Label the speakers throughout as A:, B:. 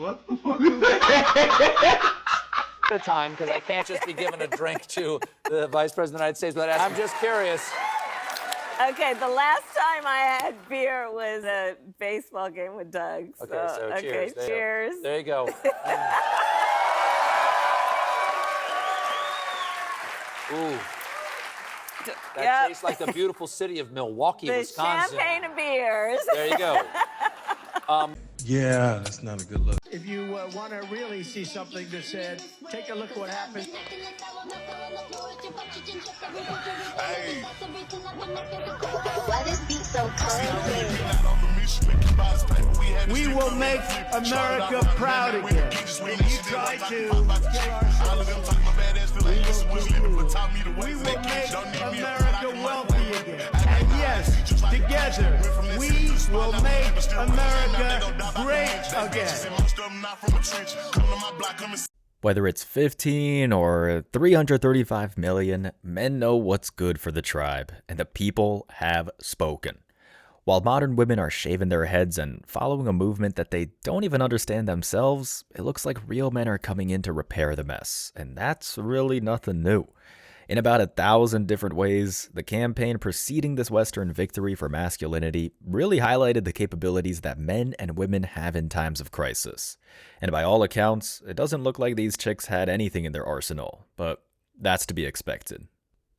A: What the fuck is that?
B: The time, because I can't just be giving a drink to the Vice President of the United States, but I'm just curious.
C: Okay, the last time I had beer was a baseball game with Doug.
B: So cheers.
C: Cheers.
B: There you go. Ooh. That tastes like the beautiful city of Milwaukee, Wisconsin.
C: Champagne and beers.
B: There you go.
A: Yeah, that's not a good look.
D: If you want to really see something that's said, take a look at what happened.
E: Hey. Why this beat so crazy?
D: We will make America proud again. When you try to kill we will make America wealthy again. And yes, together, we will make America great again.
F: Whether it's 15 or 335 million, men know what's good for the tribe, and the people have spoken. While modern women are shaving their heads and following a movement that they don't even understand themselves, it looks like real men are coming in to repair the mess, and that's really nothing new. In about 1,000 different ways, the campaign preceding this Western victory for masculinity really highlighted the capabilities that men and women have in times of crisis. And by all accounts, it doesn't look like these chicks had anything in their arsenal, but that's to be expected.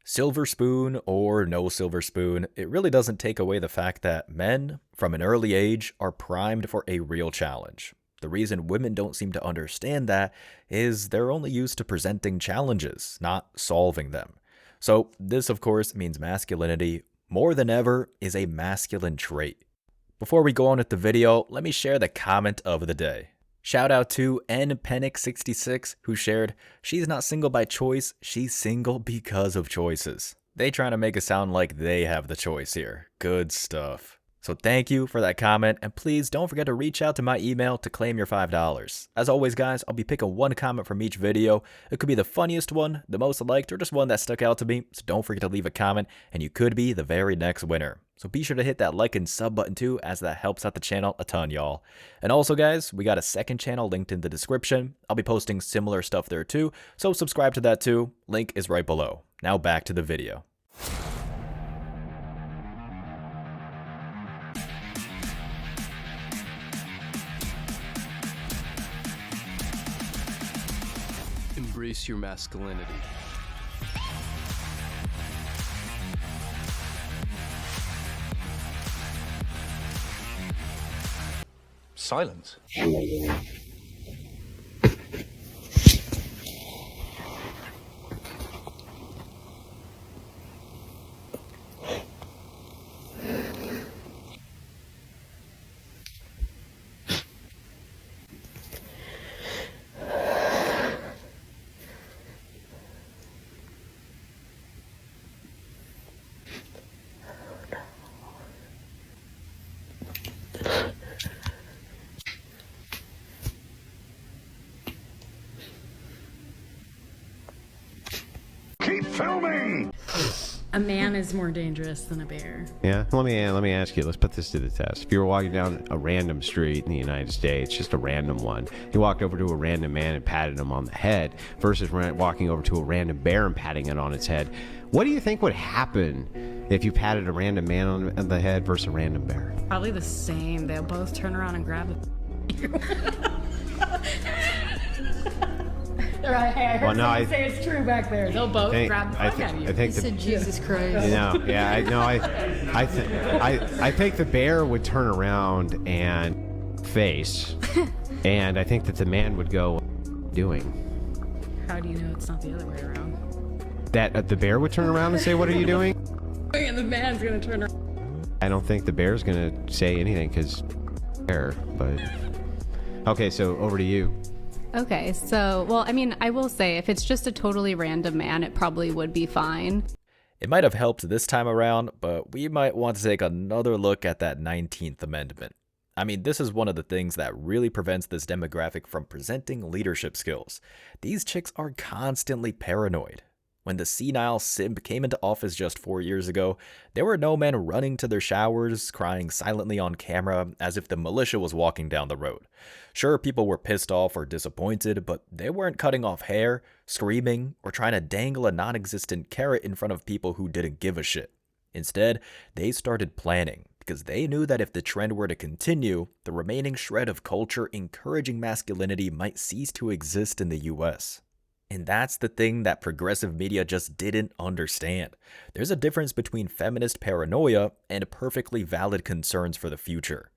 F: Silver spoon or no silver spoon, it really doesn't take away the fact that men, from an early age, are primed for a real challenge. The reason women don't seem to understand that is they're only used to presenting challenges, not solving them. So this, of course, means masculinity, more than ever, is a masculine trait. Before we go on with the video, let me share the comment of the day. Shout out to npenic66 who shared, "She's not single by choice, she's single because of choices." They trying to make it sound like they have the choice here. Good stuff. So thank you for that comment, and please don't forget to reach out to my email to claim your $5. As always guys, I'll be picking one comment from each video. It could be the funniest one, the most liked, or just one that stuck out to me, so don't forget to leave a comment, and you could be the very next winner. So be sure to hit that like and sub button too, as that helps out the channel a ton, y'all. And also guys, we got a second channel linked in the description. I'll be posting similar stuff there too, so subscribe to that too. Link is right below. Now back to the video.
G: Embrace your masculinity.
H: Silence.
E: Keep filming!
I: A man is more dangerous than a bear.
J: Yeah, let me ask you, let's put this to the test. If you were walking down a random street in the United States, just a random one, you walked over to a random man and patted him on the head versus walking over to a random bear and patting it on its head, what do you think would happen if you patted a random man on the head versus a random bear?
I: Probably the same. They'll both turn around and grab the Right,
J: well, no, I
I: say it's true back there. They'll both grab the fuck out of you.
J: I think
I: said, Jesus Christ.
J: No, yeah, I think the bear would turn around and face, and I think that the man would go, doing.
I: How do you know it's not the other way around?
J: That the bear would turn around and say, what are you doing?
I: And the man's gonna turn around.
J: I don't think the bear's gonna say anything because bear, but okay, so over to you.
K: Okay, so, well, I mean, I will say, if it's just a totally random man, it probably would be fine.
F: It might have helped this time around, but we might want to take another look at that 19th Amendment. I mean, this is one of the things that really prevents this demographic from presenting leadership skills. These chicks are constantly paranoid. When the senile simp came into office just 4 years ago, there were no men running to their showers, crying silently on camera as if the militia was walking down the road. Sure, people were pissed off or disappointed, but they weren't cutting off hair, screaming, or trying to dangle a non-existent carrot in front of people who didn't give a shit. Instead, they started planning, because they knew that if the trend were to continue, the remaining shred of culture encouraging masculinity might cease to exist in the US. And that's the thing that progressive media just didn't understand. There's a difference between feminist paranoia and perfectly valid concerns for the future.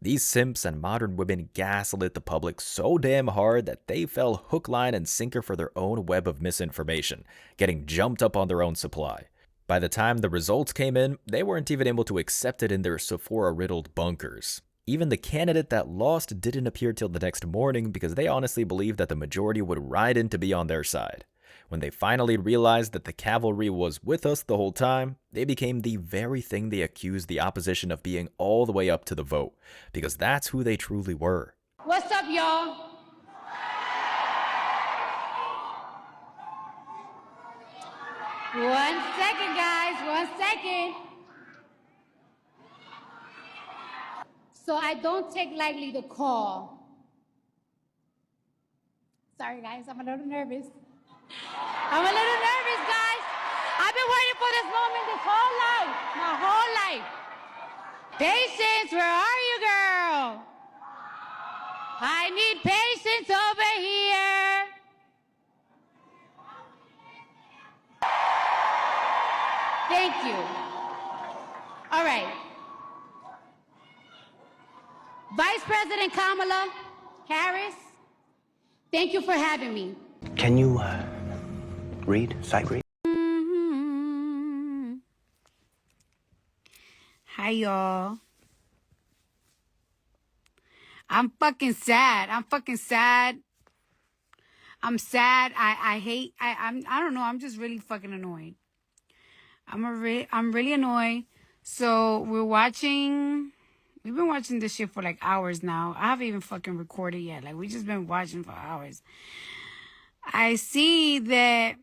F: These simps and modern women gaslit the public so damn hard that they fell hook, line, and sinker for their own web of misinformation, getting jumped up on their own supply. By the time the results came in, they weren't even able to accept it in their Sephora-riddled bunkers. Even the candidate that lost didn't appear till the next morning because they honestly believed that the majority would ride in to be on their side. When they finally realized that the cavalry was with us the whole time, they became the very thing they accused the opposition of being all the way up to the vote, because that's who they truly were.
I: What's up, y'all? One second, guys, 1 second. So I don't take lightly the call. Sorry, guys, I'm a little nervous. Guys. I've been waiting for this moment this whole life, my whole life. Patience, where are you, girl? I need patience over here. Thank you. All right. Vice President Kamala Harris, thank you for having me.
L: Can you sight read?
I: Hi, y'all. I'm fucking sad. I'm sad. I don't know. I'm just really fucking annoyed. I'm really annoyed. So we've been watching this shit for like hours now. I haven't even fucking recorded yet. Like, we just been watching for hours. I see that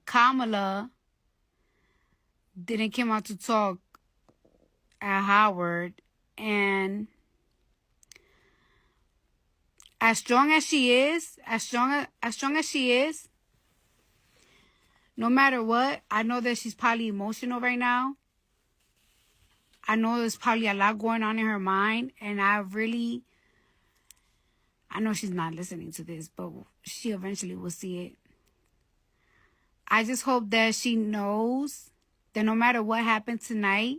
I: Kamala didn't come out to talk at Howard, and as strong as she is, no matter what, I know that she's probably emotional right now. I know there's probably a lot going on in her mind, and I know she's not listening to this, but she eventually will see it. I just hope that she knows that no matter what happens tonight,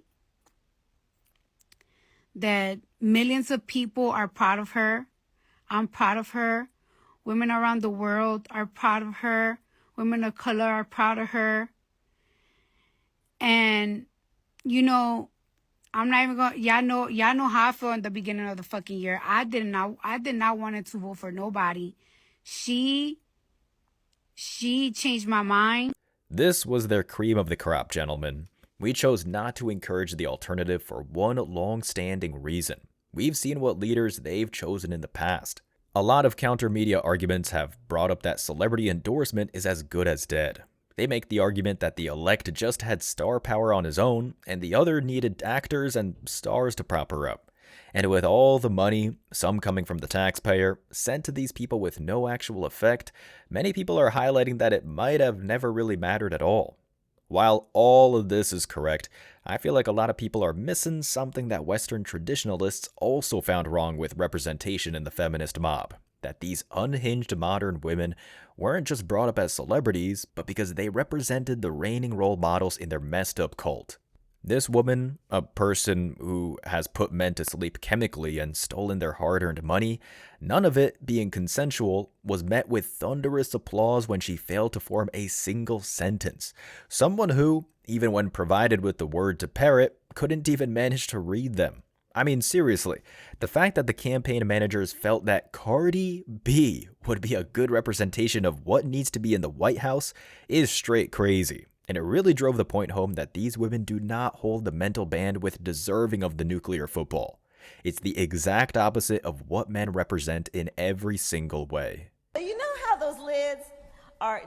I: that millions of people are proud of her. I'm proud of her. Women around the world are proud of her. Women of color are proud of her. And, you know, I'm not even going. Y'all know how I felt in the beginning of the fucking year. I did not want to vote for nobody. She changed my mind.
F: This was their cream of the crop, gentlemen. We chose not to encourage the alternative for one long-standing reason. We've seen what leaders they've chosen in the past. A lot of counter-media arguments have brought up that celebrity endorsement is as good as dead. They make the argument that the elect just had star power on his own, and the other needed actors and stars to prop her up. And with all the money, some coming from the taxpayer, sent to these people with no actual effect, many people are highlighting that it might have never really mattered at all. While all of this is correct, I feel like a lot of people are missing something that Western traditionalists also found wrong with representation in the feminist mob. That these unhinged modern women weren't just brought up as celebrities, but because they represented the reigning role models in their messed up cult. This woman, a person who has put men to sleep chemically and stolen their hard-earned money, none of it being consensual, was met with thunderous applause when she failed to form a single sentence. Someone who, even when provided with the word to parrot, couldn't even manage to read them. I mean, seriously, the fact that the campaign managers felt that Cardi B would be a good representation of what needs to be in the White House is straight crazy. And it really drove the point home that these women do not hold the mental bandwidth deserving of the nuclear football. It's the exact opposite of what men represent in every single way.
M: You know how those lids
C: are,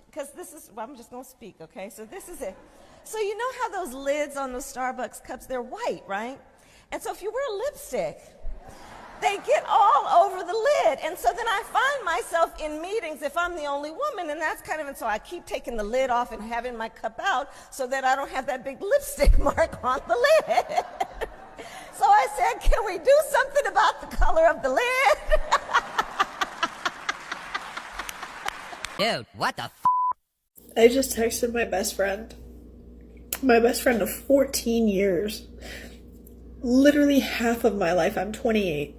C: because this is, well, I'm just going to speak, okay? So this is it. So you know how those lids on those Starbucks cups, they're white, right? And so if you wear lipstick, they get all over the lid. And so then I find myself in meetings if I'm the only woman, and that's kind of, and so I keep taking the lid off and having my cup out so that I don't have that big lipstick mark on the lid. So I said, can we do something about the color of the lid?
M: Dude, what the f?
N: I just texted my best friend of 14 years. Literally half of my life. I'm 28.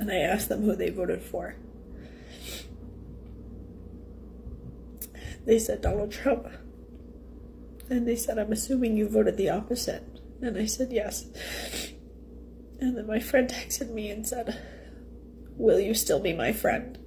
N: And I asked them who they voted for. They said Donald Trump. And they said, I'm assuming you voted the opposite. And I said, yes. And then my friend texted me and said, will you still be my friend?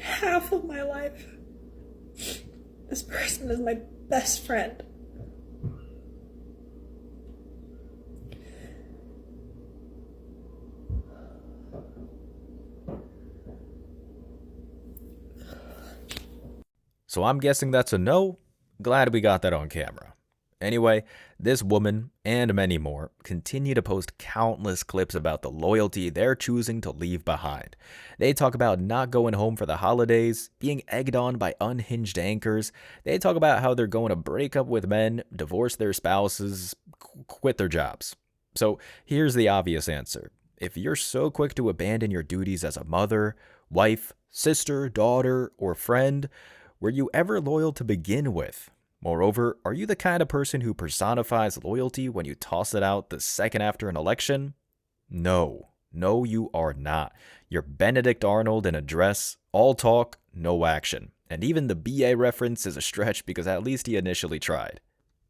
N: Half of my life, this person is my best friend.
F: So I'm guessing that's a no. Glad we got that on camera. Anyway, this woman, and many more, continue to post countless clips about the loyalty they're choosing to leave behind. They talk about not going home for the holidays, being egged on by unhinged anchors. They talk about how they're going to break up with men, divorce their spouses, quit their jobs. So here's the obvious answer. If you're so quick to abandon your duties as a mother, wife, sister, daughter, or friend, were you ever loyal to begin with? Moreover, are you the kind of person who personifies loyalty when you toss it out the second after an election? No, you are not. You're Benedict Arnold in a dress, all talk, no action. And even the BA reference is a stretch because at least he initially tried.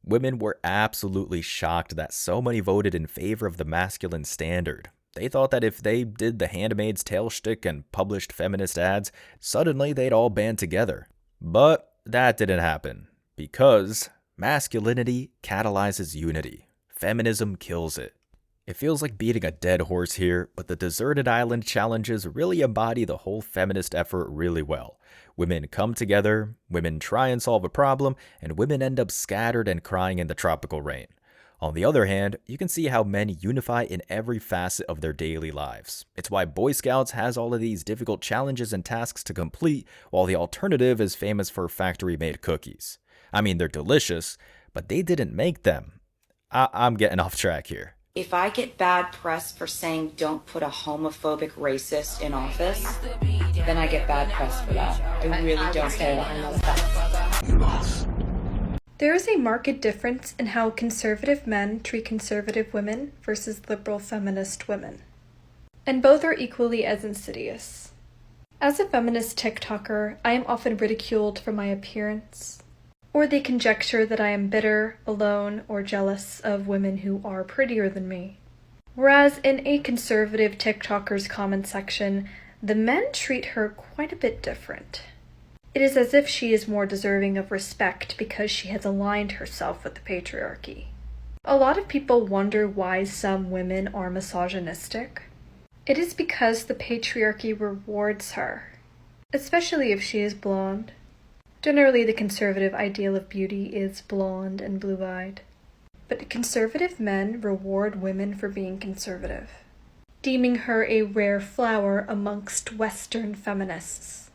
F: Women were absolutely shocked that so many voted in favor of the masculine standard. They thought that if they did the Handmaid's Tale shtick and published feminist ads, suddenly they'd all band together. But that didn't happen. Because masculinity catalyzes unity. Feminism kills it. It feels like beating a dead horse here, but the deserted island challenges really embody the whole feminist effort really well. Women come together, women try and solve a problem, and women end up scattered and crying in the tropical rain. On the other hand, you can see how men unify in every facet of their daily lives. It's why Boy Scouts has all of these difficult challenges and tasks to complete, while the alternative is famous for factory-made cookies. I mean, they're delicious, but they didn't make them. I'm getting off track here.
O: If I get bad press for saying don't put a homophobic racist in office, then I get bad press for that. I really don't care.
N: You lost. There is a marked difference in how conservative men treat conservative women versus liberal feminist women. And both are equally as insidious. As a feminist TikToker, I am often ridiculed for my appearance, or they conjecture that I am bitter, alone, or jealous of women who are prettier than me. Whereas in a conservative TikToker's comment section, the men treat her quite a bit different. It is as if she is more deserving of respect because she has aligned herself with the patriarchy. A lot of people wonder why some women are misogynistic. It is because the patriarchy rewards her, especially if she is blonde. Generally, the conservative ideal of beauty is blonde and blue-eyed. But conservative men reward women for being conservative, deeming her a rare flower amongst Western feminists.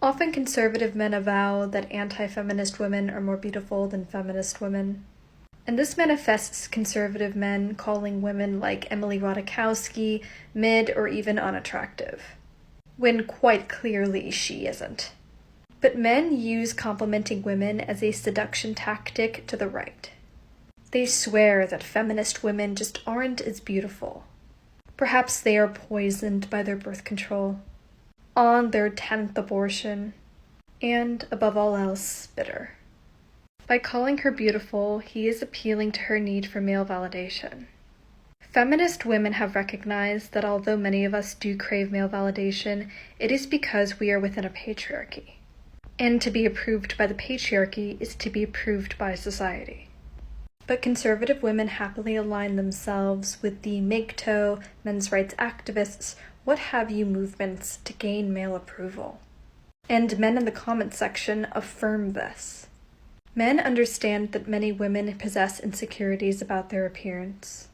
N: Often conservative men avow that anti-feminist women are more beautiful than feminist women. And this manifests conservative men calling women like Emily Ratajkowski mid or even unattractive, when quite clearly she isn't. But men use complimenting women as a seduction tactic to the right. They swear that feminist women just aren't as beautiful. Perhaps they are poisoned by their birth control, on their 10th abortion, and, above all else, bitter. By calling her beautiful, he is appealing to her need for male validation. Feminist women have recognized that although many of us do crave male validation, it is because we are within a patriarchy. And to be approved by the patriarchy is to be approved by society. But conservative women happily align themselves with the MGTOW, men's rights activists, what have you movements to gain male approval. And men in the comments section affirm this. Men understand that many women possess insecurities about their appearance,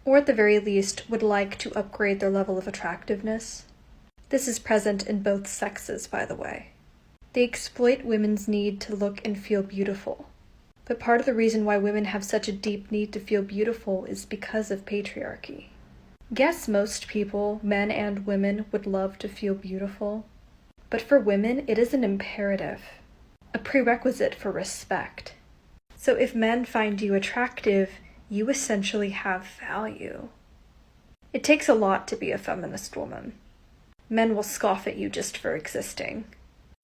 N: or at the very least would like to upgrade their level of attractiveness. This is present in both sexes, by the way. They exploit women's need to look and feel beautiful. But part of the reason why women have such a deep need to feel beautiful is because of patriarchy. Guess most people, men and women, would love to feel beautiful. But for women, it is an imperative, a prerequisite for respect. So if men find you attractive, you essentially have value. It takes a lot to be a feminist woman. Men will scoff at you just for existing.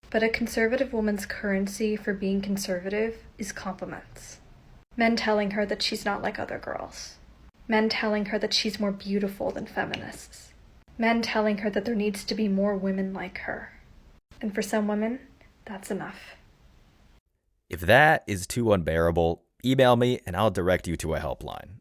N: But a conservative woman's currency for being conservative is compliments. Men telling her that she's not like other girls. Men telling her that she's more beautiful than feminists. Men telling her that there needs to be more women like her. And for some women, that's enough.
F: If that is too unbearable, email me and I'll direct you to a helpline.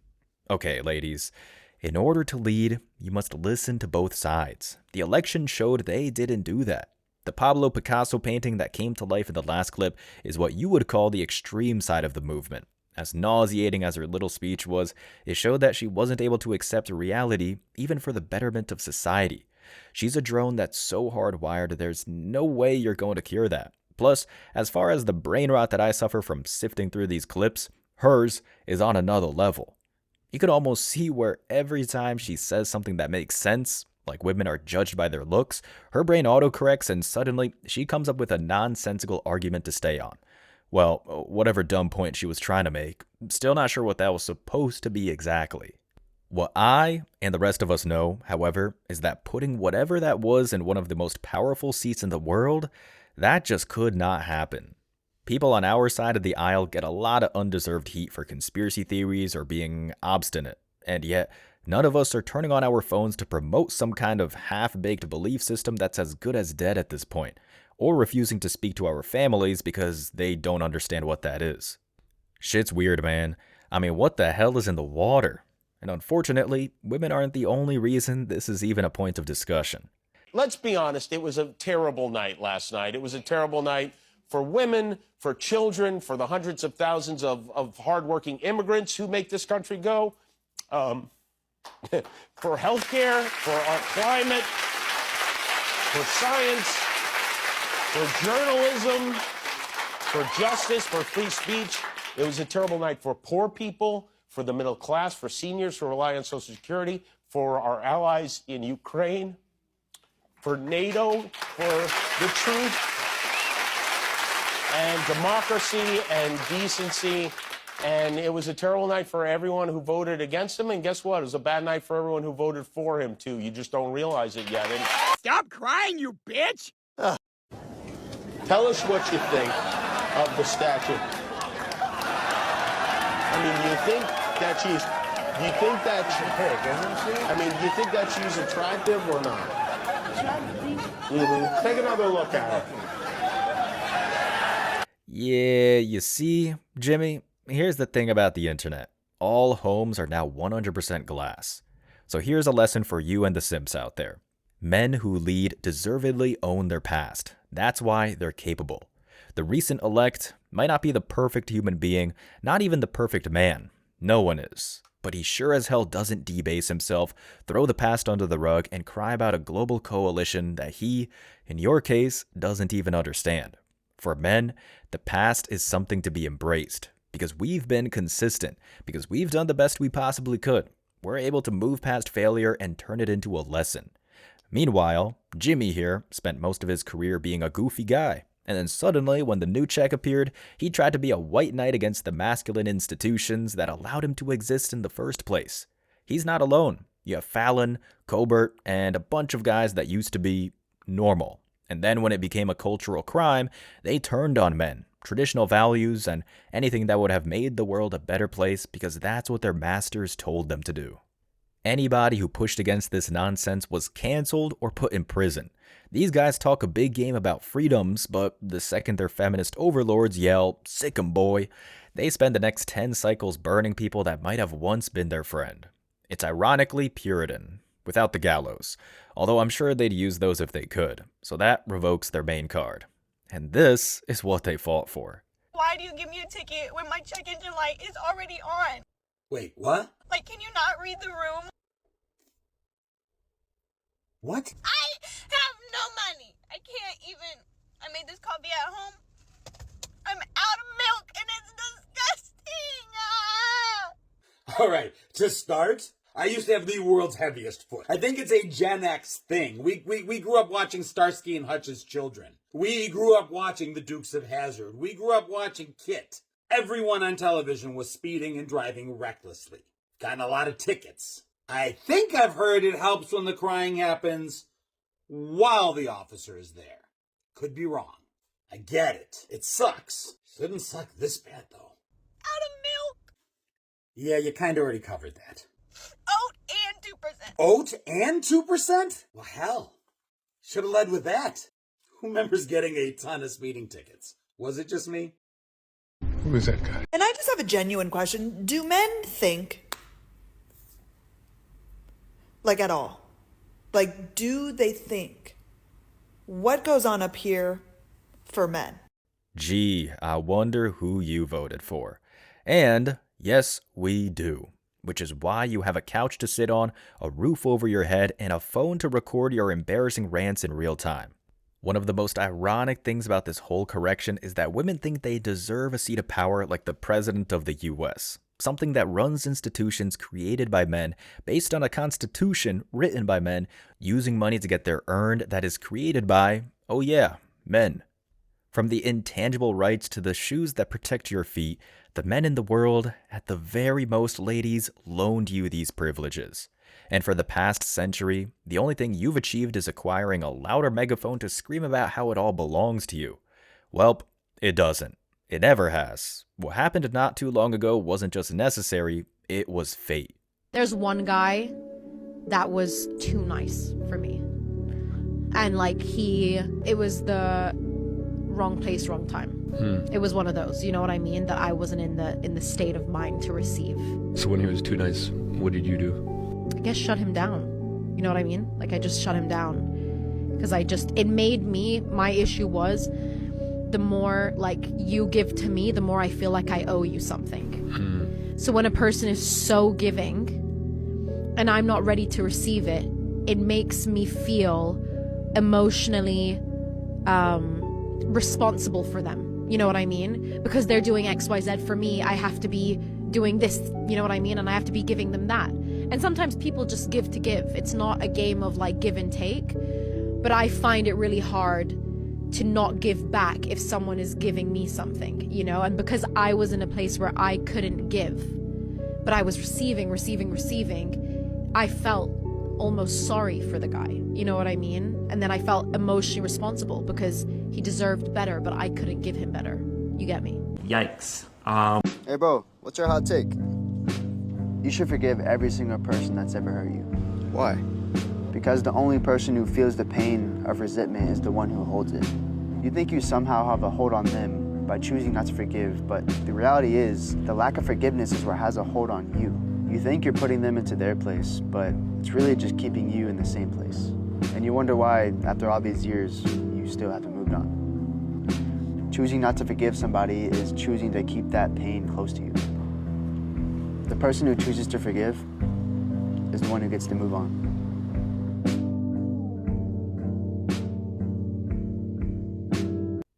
F: Okay, ladies, in order to lead, you must listen to both sides. The election showed they didn't do that. The Pablo Picasso painting that came to life in the last clip is what you would call the extreme side of the movement. As nauseating as her little speech was, it showed that she wasn't able to accept reality, even for the betterment of society. She's a drone that's so hardwired, there's no way you're going to cure that. Plus, as far as the brain rot that I suffer from sifting through these clips, hers is on another level. You can almost see where every time she says something that makes sense, like women are judged by their looks, her brain autocorrects and suddenly she comes up with a nonsensical argument to stay on. Well, whatever dumb point she was trying to make, still not sure what that was supposed to be exactly. What I and the rest of us know, however, is that putting whatever that was in one of the most powerful seats in the world, that just could not happen. People on our side of the aisle get a lot of undeserved heat for conspiracy theories or being obstinate, and yet none of us are turning on our phones to promote some kind of half-baked belief system that's as good as dead at this point, or refusing to speak to our families because they don't understand what that is. Shit's weird, man. I mean, what the hell is in the water? And unfortunately, women aren't the only reason this is even a point of discussion.
M: Let's be honest, it was a terrible night last night. It was a terrible night for women, for children, for the hundreds of thousands of hardworking immigrants who make this country go. For healthcare, for our climate, for science, for journalism, for justice, for free speech. It was a terrible night for poor people, for the middle class, for seniors who rely on Social Security, for our allies in Ukraine, for NATO, for the truth and democracy and decency. And it was a terrible night for everyone who voted against him. And guess what? It was a bad night for everyone who voted for him, too. You just don't realize it yet. And
D: Stop crying, you bitch!
M: tell us what you think of the statue. I mean, do you think that she's attractive or not? Take another look at her.
F: Yeah, you see, Jimmy, here's the thing about the internet. All homes are now 100% glass. So here's a lesson for you and the simps out there. Men who lead deservedly own their past. That's why they're capable. The recent elect might not be the perfect human being, not even the perfect man. No one is. But he sure as hell doesn't debase himself, throw the past under the rug, and cry about a global coalition that he, in your case, doesn't even understand. For men, the past is something to be embraced, because we've been consistent, because we've done the best we possibly could. We're able to move past failure and turn it into a lesson. Meanwhile, Jimmy here spent most of his career being a goofy guy, and then suddenly, when the new check appeared, he tried to be a white knight against the masculine institutions that allowed him to exist in the first place. He's not alone. You have Fallon, Colbert, and a bunch of guys that used to be normal. And then when it became a cultural crime, they turned on men, traditional values, and anything that would have made the world a better place because that's what their masters told them to do. Anybody who pushed against this nonsense was canceled or put in prison. These guys talk a big game about freedoms, but the second their feminist overlords yell, "Sick 'em, boy," they spend the next 10 cycles burning people that might have once been their friend. It's ironically Puritan, without the gallows, although I'm sure they'd use those if they could, so that revokes their main card. And this is what they fought for.
P: Why do you give me a ticket when my check engine light is already on?
Q: Wait, what?
P: Like, can you not read the room?
Q: What?
P: I have no money. I can't even. I made this coffee at home. I'm out of milk and it's disgusting.
Q: All right, to start, I used to have the world's heaviest foot. I think it's a Gen X thing. We grew up watching Starsky and Hutch's Children. We grew up watching The Dukes of Hazzard. We grew up watching Kit. Everyone on television was speeding and driving recklessly. Gotten a lot of tickets. I think I've heard it helps when the crying happens while the officer is there. Could be wrong. I get it. It sucks. Shouldn't suck this bad, though.
P: Out of milk.
Q: Yeah, you kind of already covered that.
P: Oat and 2%.
Q: Oat and 2%? Well, hell. Should have led with that. Who remembers getting a ton of speeding tickets? Was it just me?
A: Who is that guy?
R: And I just have a genuine question. Do men think, like, at all? Like, do they think? What goes on up here for men?
F: Gee, I wonder who you voted for. And yes, we do. Which is why you have a couch to sit on, a roof over your head, and a phone to record your embarrassing rants in real time. One of the most ironic things about this whole correction is that women think they deserve a seat of power like the President of the US, something that runs institutions created by men based on a constitution written by men, using money to get their earned that is created by, oh yeah, men. From the intangible rights to the shoes that protect your feet, the men in the world, at the very most, ladies, loaned you these privileges. And for the past century, the only thing you've achieved is acquiring a louder megaphone to scream about how it all belongs to you. Welp, it doesn't. It never has. What happened not too long ago wasn't just necessary, it was fate.
S: There's one guy that was too nice for me. And it was the wrong place, wrong time. It was one of those, you know what I mean? That I wasn't in the state of mind to receive.
G: So when he was too nice, what did you do?
S: I guess shut him down. You know what I mean? I just shut him down. Because it made me, my issue was, the more you give to me, the more I feel like I owe you something. So when a person is so giving and I'm not ready to receive it, it makes me feel emotionally responsible for them. You know what I mean? Because they're doing XYZ for me, I have to be doing this, you know what I mean? And I have to be giving them that. And sometimes people just give to give. It's not a game of give and take. But I find it really hard to not give back if someone is giving me something, you know? And because I was in a place where I couldn't give, but I was receiving, I felt almost sorry for the guy, you know what I mean? And then I felt emotionally responsible because he deserved better, but I couldn't give him better. You get me?
T: Yikes.
U: Hey bro, what's your hot take? You should forgive every single person that's ever hurt you. Why? Because the only person who feels the pain of resentment is the one who holds it. You think you somehow have a hold on them by choosing not to forgive, but the reality is the lack of forgiveness is what has a hold on you. You think you're putting them into their place, but it's really just keeping you in the same place. And you wonder why, after all these years, you still haven't moved on. Choosing not to forgive somebody is choosing to keep that pain close to you. The person who chooses to forgive is the one who gets to move on.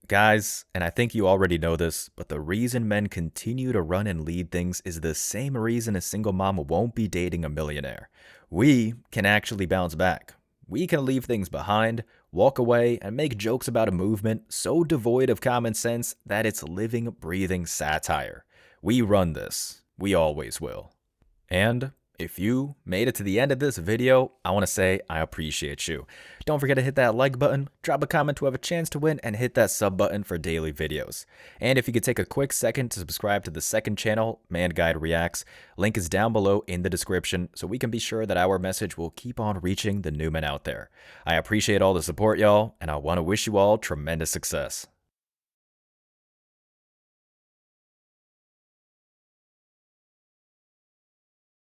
F: Guys, and I think you already know this, but the reason men continue to run and lead things is the same reason a single mom won't be dating a millionaire. We can actually bounce back. We can leave things behind, walk away, and make jokes about a movement so devoid of common sense that it's living, breathing satire. We run this. We always will. And If you made it to the end of this video, I want to say I appreciate you. Don't forget to hit that like button, drop a comment to have a chance to win, and hit that sub button for daily videos. And if you could take a quick second to subscribe to the second channel, Man Guide Reacts, link is down below in the description so we can be sure that our message will keep on reaching the new men out there. I appreciate all the support, y'all, and I want to wish you all tremendous success.